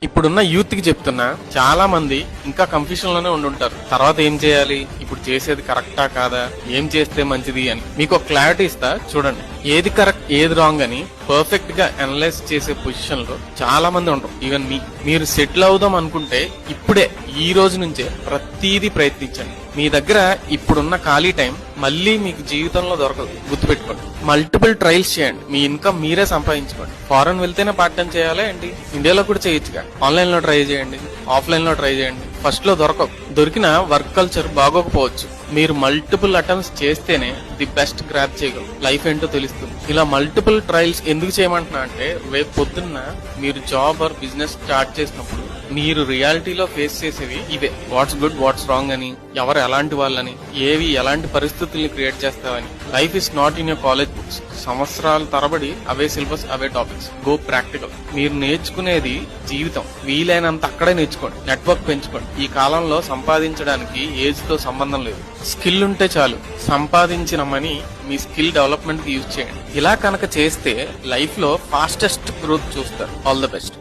ఇప్పుడున్న యూత్ కి చెప్తున్నా, చాలా మంది ఇంకా కన్ఫ్యూషన్ లోనే ఉండుంటారు. తర్వాత ఏం చేయాలి, ఇప్పుడు చేసేది కరెక్టా కాదా, ఏం చేస్తే మంచిది అని. మీకు ఒక క్లారిటీ ఇస్తా చూడండి. ఏది కరెక్ట్ ఏది రాంగ్ అని పర్ఫెక్ట్ గా అనలైజ్ చేసే పొజిషన్ లో చాలా మంది ఉంటారు. ఈవెన్ మీరు సెటిల్ అవుదాం అనుకుంటే ఇప్పుడే, ఈ రోజు నుంచే ప్రతిదీ ప్రయత్నించండి. మీ దగ్గర ఇప్పుడున్న ఖాళీ టైం మళ్ళీ మీకు జీవితంలో దొరకదు, గుర్తుపెట్టుకోండి. మల్టిపుల్ ట్రయల్స్ చేయండి, మీ ఇన్కమ్ మీరే సంపాదించుకోండి. ఫారెన్ వెళ్తేనే పార్ట్ టైం చేయాలా ఏంటి? ఇండియాలో కూడా చేయొచ్చుగా. ఆన్లైన్ లో ట్రై చేయండి, ఆఫ్లైన్ లో ట్రై చేయండి. ఫస్ట్ లో దొరికిన వర్క్ కల్చర్ బాగోకపోవచ్చు. మీరు మల్టిపుల్ అటెంప్ట్స్ చేస్తేనే ది బెస్ట్ గ్రాప్ చేయగలరు. లైఫ్ ఏంటో తెలుస్తుంది. ఇలా మల్టిపుల్ ట్రయల్స్ ఎందుకు చేయమంటున్నా అంటే, రేపు పొద్దున్న మీరు జాబ్ ఆర్ బిజినెస్ స్టార్ట్ చేసినప్పుడు మీరు రియాలిటీలో ఫేస్ చేసేవి ఇవే. వాట్స్ గుడ్, వాట్స్ రాంగ్ అని, ఎవరు ఎలాంటి వాళ్ళని, ఏవి ఎలాంటి పరిస్థితుల్ని క్రియేట్ చేస్తావని. Life is not in your college books. సంవత్సరాల తరబడి అవే సిలబస్, అవే టాపిక్స్. Go practical. మీరు నేర్చుకునేది జీవితం. వీలైనంత అక్కడే నేర్చుకోండి. నెట్వర్క్ పెంచుకోండి. ఈ కాలంలో సంపాదించడానికి ఏజ్ తో సంబంధం లేదు. స్కిల్ ఉంటే చాలు. సంపాదించిన మనీ మీ స్కిల్ డెవలప్మెంట్ కి యూజ్ చేయండి. ఇలా కనుక చేస్తే లైఫ్ లో ఫాస్టెస్ట్ గ్రోత్ చూస్తారు. All the best.